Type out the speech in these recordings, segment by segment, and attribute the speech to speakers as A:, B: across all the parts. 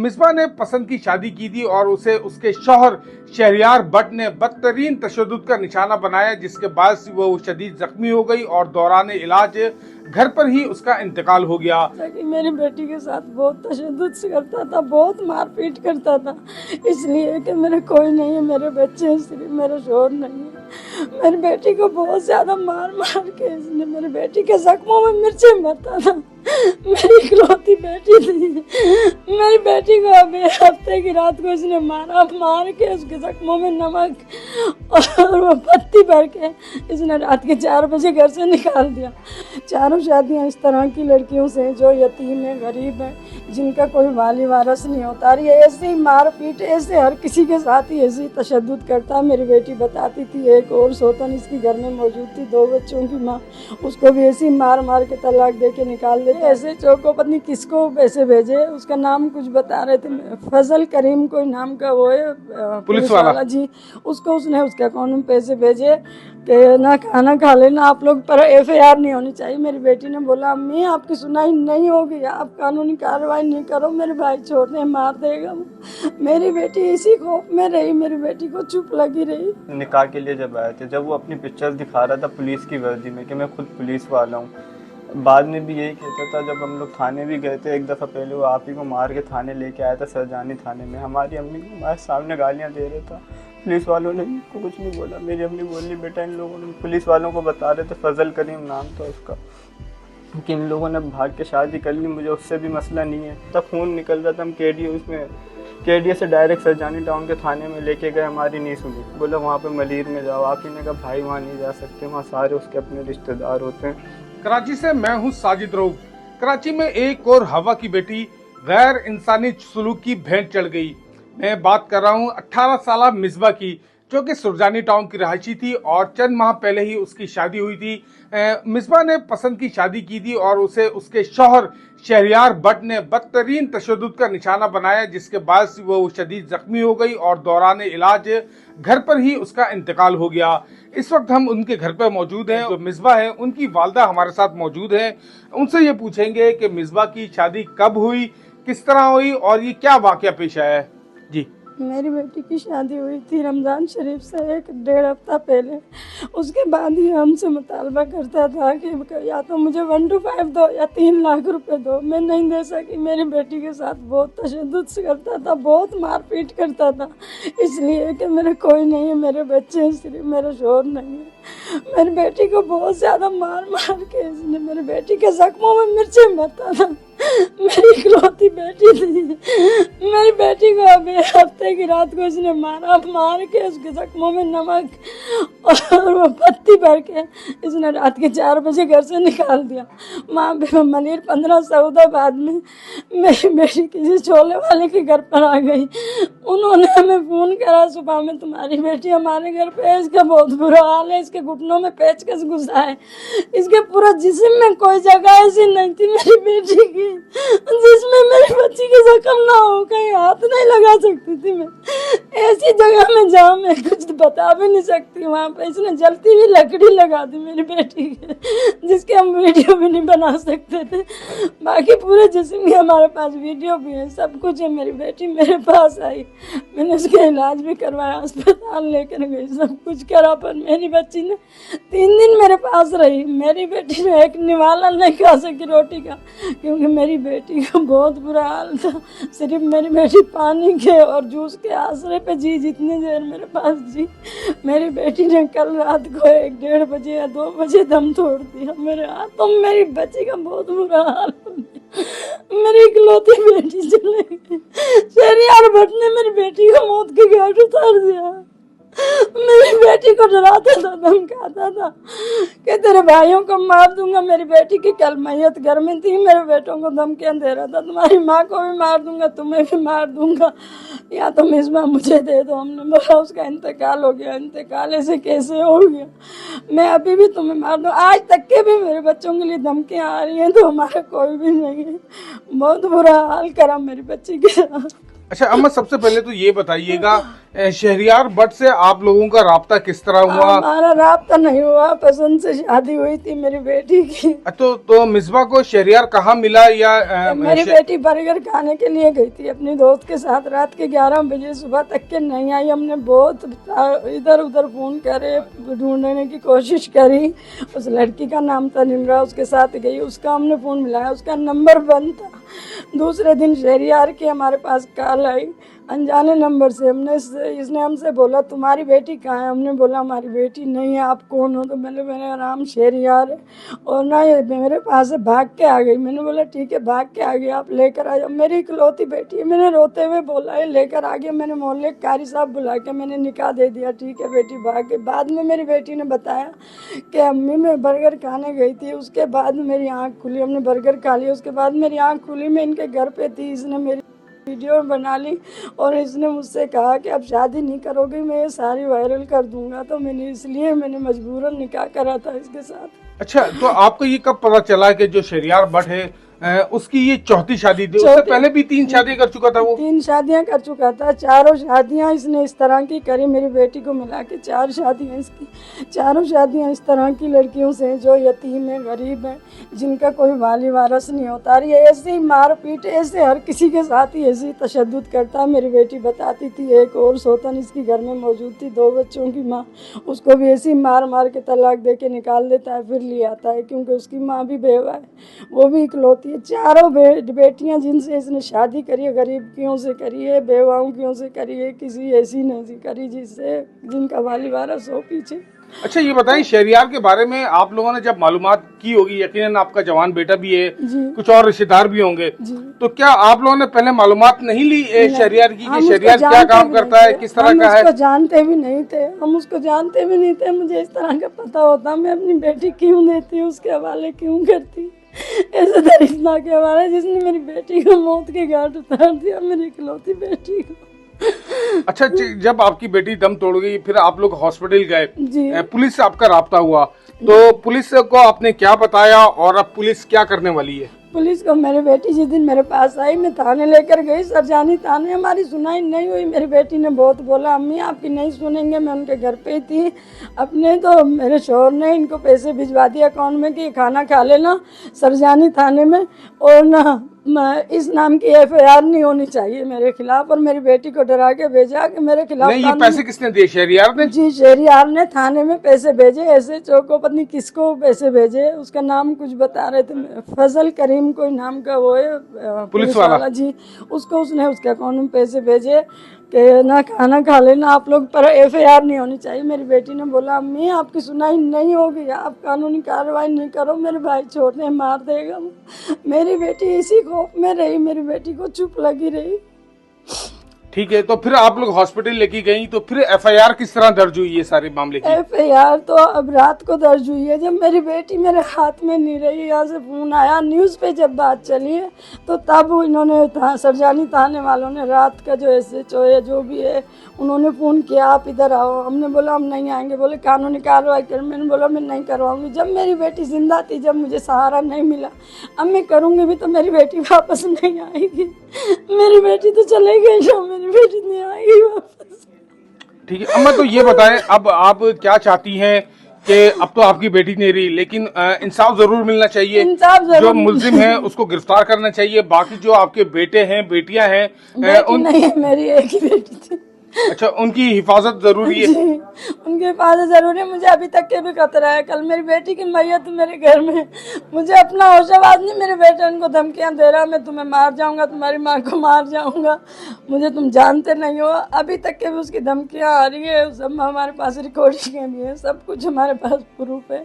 A: मिसबा ने पसंद की शादी की थी और उसे उसके शौहर शहरियार भट्ट ने बदतरीन तशद्दुद का निशाना बनाया, जिसके बाद वो शदीद जख्मी हो गई और दौरान इलाज घर पर ही उसका इंतकाल हो गया।
B: मेरी बेटी के साथ बहुत तशद्दुद करता था, बहुत मारपीट करता था, इसलिए कि मेरे कोई नहीं है, मेरे बच्चे हैं, सिर्फ मेरा शोहर नहीं है। मेरी बेटी को बहुत ज्यादा मार मार के इसने मेरी बेटी के जख्मों में मिर्चें भरता था। मेरी इकलौती बेटी थी, मेरी बेटी को अभी हफ्ते की रात को इसने मार के उसके जख्मों में नमक और वो पत्ती भर के इसने रात के 4 बजे घर से निकाल दिया। चारों शादियां इस तरह की लड़कियों से जो यतीम है, गरीब है, जिनका कोई वाली वारस नहीं होता, और ये ऐसी मारपीट ऐसे हर किसी के साथ ही ऐसी तशद्दुद करता। मेरी बेटी बताती थी एक और सोतन इसकी घर में मौजूद थी, 2 बच्चों की माँ, उसको भी ऐसी मार मार के तलाक दे के निकाल देते। ऐसे चौको पत्नी किसको पैसे भेजे, उसका नाम कुछ बता रहे थे, फजल करीम कोई नाम का वो है
A: पुलिस वाला
B: जी, उसको उसने उसके अकाउंट में पैसे भेजे कि ना खाना खा लेना आप लोग, पर FIR नहीं होनी चाहिए। मेरी बेटी ने बोला अम्मी आपकी सुनाई नहीं होगी, आप कानूनी कार्रवाई नहीं करो, मेरे भाई छोड़ने मार देगा। मेरी बेटी इसी खौफ में रही, मेरी बेटी को चुप लगी रही।
C: निकाह के लिए जब आए थे, जब वो अपनी पिक्चर्स दिखा रहा था पुलिस की वर्दी में कि मैं खुद पुलिस वाला हूँ, बाद में भी यही कहता था। जब हम लोग थाने भी गए थे एक दफ़ा पहले, वो आप ही को मार के थाने लेके आया था, सरजानी थाने में। हमारी अम्मी को हमारे सामने गालियाँ दे रहा था, पुलिस वालों ने कुछ नहीं बोला। मेरी अम्मी बोली बेटा इन लोगों ने, पुलिस वालों को बता रहे थे, फजल करीम नाम था उसका, कि इन लोगों ने भाग के शादी कर ली, मुझे उससे भी मसला नहीं है। तब खून निकल रहा था, हम KDA से डायरेक्ट सरजानी टाउन के थाने में लेके गए, हमारी नहीं सुनी। बोला वहाँ पे मलीर में जाओ। आप ही ने कहा भाई वहाँ नहीं जा सकते, वहाँ सारे उसके अपने रिश्तेदार होते हैं।
A: कराची से मैं हूं साजिद रऊफ। कराची में एक और हवा की बेटी गैर इंसानी सलूक की भेंट चढ़ गई। मैं बात कर रहा हूं 18 साल मिसबा की, जो कि सुरजानी टाउन की रहायशी थी और चंद माह पहले ही उसकी शादी हुई थी। मिसबा ने पसंद की शादी की थी और उसे उसके शौहर शहरियार भट्ट ने बदतरीन तशद्दुद का निशाना बनाया, जिसके बाद वो शदीद जख्मी हो गई और दौरान इलाज घर पर ही उसका इंतकाल हो गया। इस वक्त हम उनके घर पर मौजूद हैं। जो मिसबा है उनकी वालदा हमारे साथ मौजूद है। उनसे ये पूछेंगे कि मिसबा की शादी कब हुई, किस तरह हुई और ये क्या वाकया पेश आया है। जी,
B: मेरी बेटी की शादी हुई थी रमज़ान शरीफ से 1-1.5 हफ्ता पहले। उसके बाद ही हमसे मुतालबा करता था कि या तो मुझे 1 to 5 दो या 3 लाख रुपए दो। मैं नहीं दे सकी। मेरी बेटी के साथ बहुत तशद्दुद करता था, बहुत मारपीट करता था, इसलिए कि मेरे कोई नहीं है, मेरे बच्चे हैं, सिर्फ मेरा शोहर नहीं है। मेरी बेटी को बहुत ज़्यादा मार मार के इसने मेरी बेटी के जख्मों में मिर्चें भरता था। मेरी इकलौती बेटी थी, मेरी बेटी को अभी हफ्ते की रात को इसने मार के उसके जख्मों में नमक और वो पत्ती भर के इसने रात के 4 बजे घर से निकाल दिया। माँ मलिर 15 सऊदाबाद में मेरी बेटी किसी छोले वाले के घर पर आ गई। उन्होंने हमें फ़ोन करा सुबह में, तुम्हारी बेटी हमारे घर पे है, इसका बहुत बुरा हाल है, इसके घुटनों में पेचकस घुसा है, इसके पूरा जिस्म में कोई जगह ऐसी नहीं थी मेरी बेटी की जिसमें मेरी बच्ची की जख्म ना हो, कहीं हाथ नहीं लगा सकती थी मैं। ऐसी जगह में जहाँ मैं कुछ बता भी नहीं सकती, वहाँ पे इसने जलती हुई लकड़ी लगा दी मेरी बेटी के, जिसके हम वीडियो भी नहीं बना सकते थे। बाकी पूरे जिस्म की हमारे पास वीडियो भी है, सब कुछ है। मेरी बेटी मेरे पास आई, मैंने उसका इलाज भी करवाया, अस्पताल लेकर गई, सब कुछ करा, पर मेरी बच्ची ने 3 दिन मेरे पास रही। मेरी बेटी ने एक निवाला नहीं खा सकी रोटी का, क्योंकि मेरी बेटी का बहुत बुरा हाल था। सिर्फ मेरी बेटी पानी के और जूस के आसरे पे जी, जितनी देर मेरे पास जी। मेरी बेटी ने कल रात को 1-1.5 बजे या 2 बजे दम तोड़ दिया मेरे हाथों। मेरी बच्ची का बहुत बुरा हाल हो गया। मेरी इकलौती बेटी चले गई। शहरियार भट्ट ने मेरी बेटी को मौत के घाट उतार दिया। मेरी बेटी को डराता था, धमकाता था कि तेरे भाइयों को मार दूंगा। मेरी बेटी की कल मैयत घर में थी, मेरे बेटों को धमकियां दे रहा था, तुम्हारी माँ को भी मार दूंगा, तुम्हें भी मार दूंगा, या तो मिसबा मुझे दे दो। हमने बोला उसका इंतकाल हो गया। इंतकाल ऐसे कैसे हो गया, मैं अभी भी तुम्हें मार दूँ। आज तक के भी मेरे बच्चों के लिए धमकियाँ आ रही हैं, तो हमारा कोई भी नहीं है। बहुत बुरा हाल करा मेरी बच्ची के साथ।
A: अच्छा अम्मा, सबसे पहले तो ये बताइएगा शहरियार भट्ट से आप लोगों का राब्ता किस तरह हुआ?
B: हमारा राब्ता नहीं हुआ, पसंद से शादी हुई थी मेरी बेटी की।
A: तो मिसबा को शहरियार कहाँ मिला या
B: मेरी बेटी बर्गर खाने के लिए गई थी अपनी दोस्त के साथ, रात के 11 बजे, सुबह तक के नहीं आई। हमने बहुत इधर उधर फोन करे, ढूंढने की कोशिश करी। उस लड़की का नाम था निम्रा, उसके साथ गई, उसका हमने फोन मिलाया, उसका नंबर बंद था। दूसरे दिन शहरियार की हमारे पास कॉल आई अनजाने नंबर से। इसने हमसे बोला तुम्हारी बेटी कहाँ है? हमने बोला हमारी बेटी नहीं है, आप कौन हो? तो मेरा नाम शहरियार है और ना ये मेरे पास से भाग के आ गई। मैंने बोला ठीक है भाग के आ गई, आप लेकर आ जाओ, मेरी इकलौती बेटी है। मैंने रोते हुए बोला ये लेकर आ गया। मैंने मोहल्ले के कारी साहब बुला के मैंने निकाह दे दिया, ठीक है बेटी भाग गई। बाद में मेरी बेटी ने बताया कि अम्मी मैं बर्गर खाने गई थी, उसके बाद मेरी आँख खुली, हमने बर्गर खा लिया, उसके बाद मेरी आँख खुली, मैं इनके घर पे थी, इसने मेरी वीडियो बना ली और इसने मुझसे कहा कि अब शादी नहीं करोगी, मैं ये सारी वायरल कर दूंगा। तो मैंने मजबूरन निकाह करा था इसके साथ।
A: अच्छा, तो आपको ये कब पता चला कि जो शहरियार भट्ट है उसकी ये चौथी शादी थी? उससे पहले भी 3 शादी कर चुका था वो?
B: 3 शादियां कर चुका था। चारों शादियां इसने इस तरह की करी, मेरी बेटी को मिला के 4 शादियां इसकी। चारों शादियां इस तरह की लड़कियों से जो यतीम है, गरीब है, जिनका कोई वाली वारस नहीं होता। ये ऐसे ही मार पीट, ऐसे हर किसी के साथ ही ऐसे ही तशद्दुद करता है। मेरी बेटी बताती थी एक और सौतन इसकी घर में मौजूद थी, 2 बच्चों की माँ, उसको भी ऐसे ही मार मार के तलाक दे के निकाल देता है, फिर ले आता है, क्योंकि उसकी माँ भी बेवा है, वो भी इकलौती है। चारों बेटियां जिनसे इसने शादी करी है, गरीबियों से करी है, बेवाओं कियों से करी है, किसी ऐसी नहीं करी जिनका वाली वारस हो पीछे।
A: अच्छा, ये बताएं शहरियार के बारे में आप लोगों ने जब मालूमात की होगी, यकीनन आपका जवान बेटा भी है, कुछ और रिश्तेदार भी होंगे, तो क्या आप लोगों ने पहले मालूमात नहीं ली शहरियार की कि शहरियार क्या काम करता है, किस तरह का है?
B: हम उसको जानते भी नहीं थे, मुझे इस तरह का पता होता मैं अपनी बेटी क्यों देती, उसके हवाले क्यों करती, ऐसे दरिश्ता के हवाले जिसने मेरी बेटी को मौत के घाट उतार दिया, मेरी इकलौती बेटी को।
A: अच्छा, जब आपकी बेटी दम तोड़ गई फिर आप लोग हॉस्पिटल गए, पुलिस से आपका राब्ता हुआ, तो पुलिस को आपने क्या बताया और अब पुलिस क्या करने वाली है?
B: पुलिस को मेरी बेटी जिस दिन मेरे पास आई, मैं थाने लेकर गई, सरजानी थाने, हमारी सुनाई नहीं हुई। मेरी बेटी ने बहुत बोला अम्मी आपकी नहीं सुनेंगे, मैं उनके घर पे ही थी अपने, तो मेरे शोहर ने इनको पैसे भिजवा दिया अकाउंट में कि खाना खा लेना सरजानी थाने में, और ना इस नाम की FIR नहीं होनी चाहिए मेरे खिलाफ, और मेरी बेटी को डरा के भेजा कि मेरे खिलाफ।
A: नहीं, ये पैसे किसने दिए? शहरियार ने?
B: जी, शहरियार ने थाने में पैसे भेजे, ऐसे चौको पत्नी किसको पैसे भेजे, उसका नाम कुछ बता रहे थे, फजल करीम कोई नाम का वो है
A: पुलिस वाला
B: जी, उसको उसने उसके अकाउंट में पैसे भेजे कि ना खाना खा लेना आप लोग, पर FIR नहीं होनी चाहिए। मेरी बेटी ने बोला अम्मी आपकी सुनाई नहीं होगी, आप कानूनी कार्रवाई नहीं करो, मेरे भाई छोड़ने मार देगा। मेरी बेटी इसी खौफ में रही, मेरी बेटी को चुप लगी रही।
A: ठीक है, तो फिर आप लोग हॉस्पिटल लेके गई, तो फिर FIR किस तरह दर्ज हुई ये सारे मामले की?
B: FIR तो अब रात को दर्ज हुई है, जब मेरी बेटी मेरे हाथ में नहीं रही, यहाँ से फोन आया, न्यूज़ पे जब बात चली है, तो तब इन्होंने सरजानी थाने वालों ने रात का जो SHO है जो भी है, उन्होंने फ़ोन किया आप इधर आओ। हमने बोला हम नहीं आएंगे, बोले कानूनी कार्रवाई कर। मैंने बोला मैं नहीं करवाऊंगी, जब मेरी बेटी जिंदा थी, जब मुझे सहारा नहीं मिला, अब मैं करूँगी भी तो मेरी बेटी वापस नहीं आएगी। मेरी बेटी तो चले गई, मेरी बेटी नहीं आएगी वापस।
A: ठीक है अम्मा, तो ये बताएं अब आप क्या चाहती हैं कि अब तो आपकी बेटी नहीं रही, लेकिन इंसाफ जरूर मिलना चाहिए,
B: इंसाफ जरूर,
A: जो मुल्जिम है उसको गिरफ्तार करना चाहिए, बाकी जो आपके बेटे हैं बेटियां हैं
B: नहीं है, मेरी एक ही बेटी थी।
A: अच्छा, उनकी हिफाजत जरूरी है?
B: उनकी हिफाजत जरूरी है, मुझे अभी तक के भी खतरा है। कल मेरी बेटी की मैयत मेरे घर में, मुझे अपना होशाबाज नहीं, मेरे बेटे उनको धमकियां दे रहा, मैं तुम्हें मार जाऊंगा, तुम्हारी माँ को मार जाऊंगा, मुझे तुम जानते नहीं हो। अभी तक के भी उसकी धमकियां आ रही है, सब हमारे पास रिकॉर्डिंग भी है, सब कुछ हमारे पास प्रूफ है।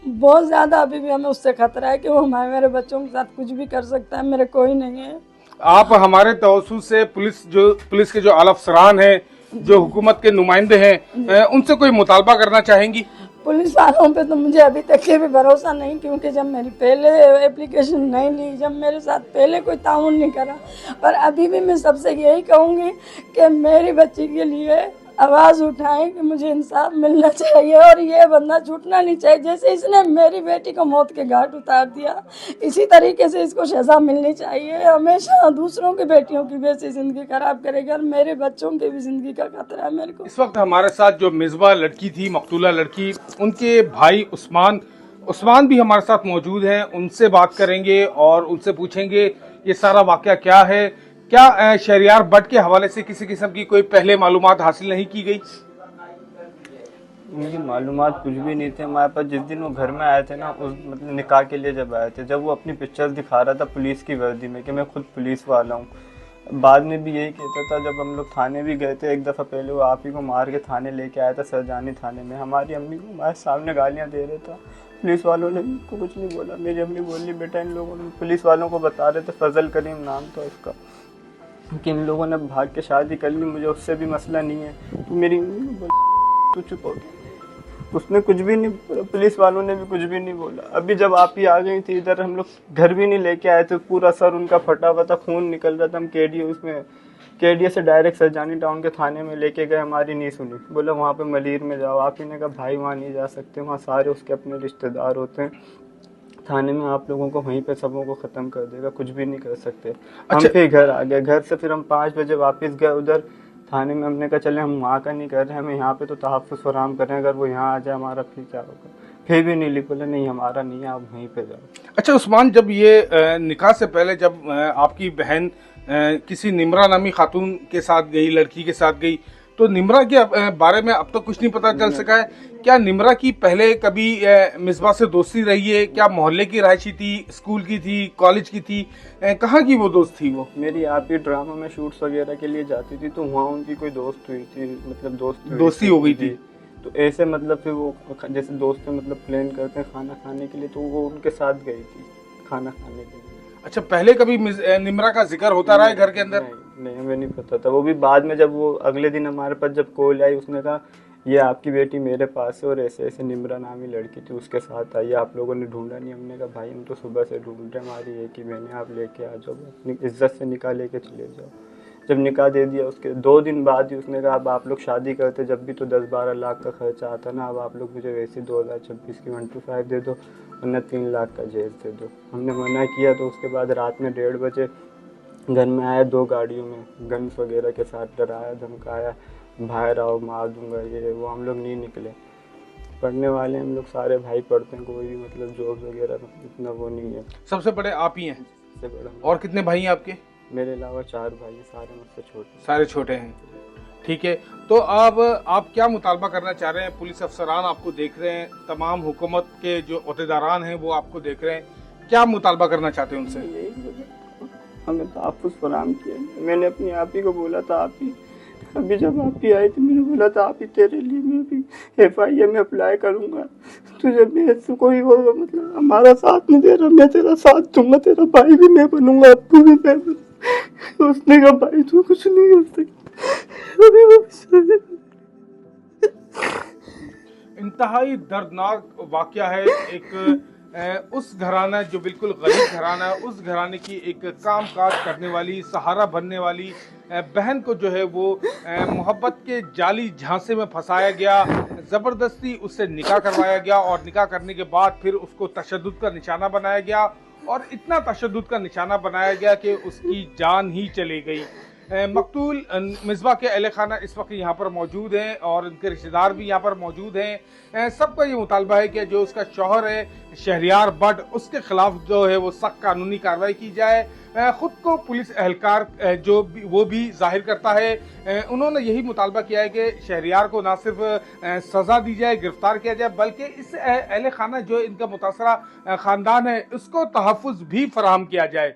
B: बहुत ज़्यादा अभी भी हमें उससे खतरा है कि वो मेरे बच्चों के साथ कुछ भी कर सकता है, मेरे कोई नहीं है।
A: आप हमारे तवज्जुह से पुलिस के जो आला अफसरान हैं, जो हुकूमत के नुमाइंदे हैं, उनसे कोई मुतालबा करना चाहेंगी?
B: पुलिस वालों पे तो मुझे अभी तक के भी भरोसा नहीं, क्योंकि जब मेरी पहले एप्लीकेशन नहीं ली, जब मेरे साथ पहले कोई ताउन नहीं करा, पर अभी भी मैं सबसे यही कहूँगी कि मेरी बच्ची के लिए आवाज़ उठाएं कि मुझे इंसाफ मिलना चाहिए और ये बंदा छूटना नहीं चाहिए। जैसे इसने मेरी बेटी को मौत के घाट उतार दिया, इसी तरीके से इसको सज़ा मिलनी चाहिए। हमेशा दूसरों की बेटियों की भी ऐसी ज़िंदगी खराब करेगा और मेरे बच्चों की भी ज़िंदगी का खतरा है मेरे को।
A: इस वक्त हमारे साथ जो मिसबा लड़की थी, मकतूला लड़की, उनके भाई उस्मान भी हमारे साथ मौजूद हैं। उनसे बात करेंगे और उनसे पूछेंगे ये सारा वाकया क्या है। क्या शहरियार बट के हवाले से किसी किस्म की कोई पहले मालूमात हासिल नहीं की गई?
C: उनकी मालूमात कुछ भी नहीं थे हमारे पास। जिस दिन वो घर में आए थे ना, उस मतलब निकाह के लिए जब आए थे, जब वो अपनी पिक्चर्स दिखा रहा था पुलिस की वर्दी में कि मैं खुद पुलिस वाला हूँ, बाद में भी यही कहता था। जब हम लोग थाने भी गए थे एक दफ़ा पहले, वो आप ही को मार के थाने लेके आया था, सरजानी थाने में। हमारी अम्मी को हमारे सामने गालियाँ दे रहा था। पुलिस वालों ने भी उसको कुछ नहीं बोला। मेरी अम्मी बोली बेटा इन लोगों ने पुलिस वालों को बता रहे थे, फजल करीम नाम था उसका, कि इन लोगों ने भाग के शादी कर ली, मुझे उससे भी मसला नहीं है। तो मेरी अम्मी को बोला तू चुप हो गया। उसने कुछ भी नहीं बोला, पुलिस वालों ने भी कुछ भी नहीं बोला। अभी जब आप ही आ गई थी इधर, हम लोग घर भी नहीं लेके आए थे, पूरा सर उनका फटा हुआ था, खून निकल रहा था। हम केडीए से डायरेक्ट सरजानी टाउन के थाने में लेके गए, हमारी नहीं सुनी। बोला वहाँ पे मलीर में जाओ। आप ही ने कहा भाई वहाँ नहीं जा सकते, वहाँ सारे उसके अपने रिश्तेदार होते हैं, थाने में आप लोगों को वहीं पे सबों को ख़त्म कर देगा, कुछ भी नहीं कर सकते। हम फिर घर आ गए। घर से फिर हम 5 बजे वापस गए उधर थाने में। हमने कहा चले हम वहाँ का नहीं कर रहे, हमें यहाँ पे तो तहफ़्फ़ुज़ फराहम कर रहे हैं, अगर वो यहाँ आ जाए हमारा फिर क्या होगा। फिर भी नहीं लिख, बोले नहीं हमारा नहीं है, आप वहीं पे जाओ।
A: अच्छा उस्मान, जब ये निकाह से पहले जब आपकी बहन किसी निमरा नामी खातून के साथ गई, लड़की के साथ गई, तो निमरा के बारे में अब तक कुछ नहीं पता चल सका है। क्या निमरा की पहले कभी मिसबा से दोस्ती रही है? क्या मोहल्ले की रहायशी थी, स्कूल की थी, कॉलेज की थी? कहाँ की वो दोस्त थी? वो
C: मेरी आप ही ड्रामा में शूट्स वगैरह के लिए जाती थी, तो वहाँ उनकी कोई दोस्त हुई थी, मतलब
A: दोस्ती हो गई थी।
C: तो ऐसे मतलब फिर वो जैसे दोस्त मतलब प्लान करते हैं खाना खाने के लिए, तो वो उनके साथ गई थी खाना खाने के लिए।
A: अच्छा, पहले कभी निमरा का जिक्र होता रहा है घर के अंदर?
C: नहीं हमें नहीं पता था। वो भी बाद में, जब वो अगले दिन हमारे पास जब कॉल आई, उसने कहा ये आपकी बेटी मेरे पास है और ऐसे ऐसे निमरा नामी लड़की थी उसके साथ आई, आप लोगों ने ढूंढा नहीं। हमने कहा भाई हम तो सुबह से ढूंढ रहे हैं, हमारी एक ही बहन है, आप लेके आ जाओ, अपनी इज्जत से निकाह लेके चले जाओ। जब निकाह दे दिया उसके 2 दिन बाद ही उसने कहा अब आप लोग शादी करते जब भी तो 10-12 लाख का खर्चा आता ना, अब आप लोग मुझे वैसे 2026 की 125 दे दो, वरना 3 लाख का जेल दे दो। हमने मना किया। तो उसके बाद रात में 1:30 बजे घर में आया, 2 गाड़ियों में गन्स वगैरह के साथ डराया धमकाया, बाहर आओ मार दूंगा ये वो। हम लोग नहीं निकले। पढ़ने वाले हम लोग सारे भाई पढ़ते हैं, कोई भी मतलब जॉब वगैरह इतना वो नहीं है।
A: सबसे बड़े आप ही हैं?
C: सबसे बड़ा।
A: और कितने भाई हैं आपके?
C: मेरे अलावा 4 भाई हैं, सारे मुझसे छोटे।
A: सारे छोटे हैं, ठीक है। तो अब आप क्या मुतालबा करना चाह रहे हैं? पुलिस अफसरान आपको देख रहे हैं, तमाम हुकूमत के जो अहदेदारान हैं वो आपको देख रहे हैं, क्या मुतालबा करना चाहते हैं उनसे?
C: हमें तहफ़्फ़ुज़ फराहम किया। मैंने अपनी आप ही को बोला था, आप ही अभी जब आप ही आई थी मैंने बोला था आप ही तेरे लिए मैं भी FIA में अप्लाई करूँगा, तुझे मैं कोई वो मतलब हमारा साथ नहीं दे रहा, मैं तेरा साथ दूंगा, तेरा भाई भी मैं बनूंगा, अब्बू भी मैं बनूंगा। उसने कहा भाई तू कुछ नहीं कर सकता। अभी वो
A: इंतहाई दर्दनाक वाकया है। एक उस घराना जो बिल्कुल गरीब घराना है, उस घराने की एक काम काज करने वाली, सहारा बनने वाली बहन को जो है वो मोहब्बत के जाली झांसे में फंसाया गया, ज़बरदस्ती उससे निकाह करवाया गया और निकाह करने के बाद फिर उसको तशद्दुद का निशाना बनाया गया और इतना तशद्दुद का निशाना बनाया गया कि उसकी जान ही चली गई। मकतूल मिसबा के अहले खाना इस वक्त यहाँ पर मौजूद हैं और उनके रिश्तेदार भी यहाँ पर मौजूद हैं। सबका ये मुतालबा है कि जो उसका शौहर है शहरियार बट, उसके खिलाफ जो है वो सख्त कानूनी कार्रवाई की जाए। ख़ुद को पुलिस एहलकार जो वो भी जाहिर करता है, उन्होंने यही मुतालबा किया है कि शहरियार को ना सिर्फ सज़ा दी जाए, गिरफ्तार किया जाए, बल्कि इस अहले खाना जो इनका मुतासरा ख़ानदान है उसको तहफ़्फ़ुज़ भी फराहम किया जाए।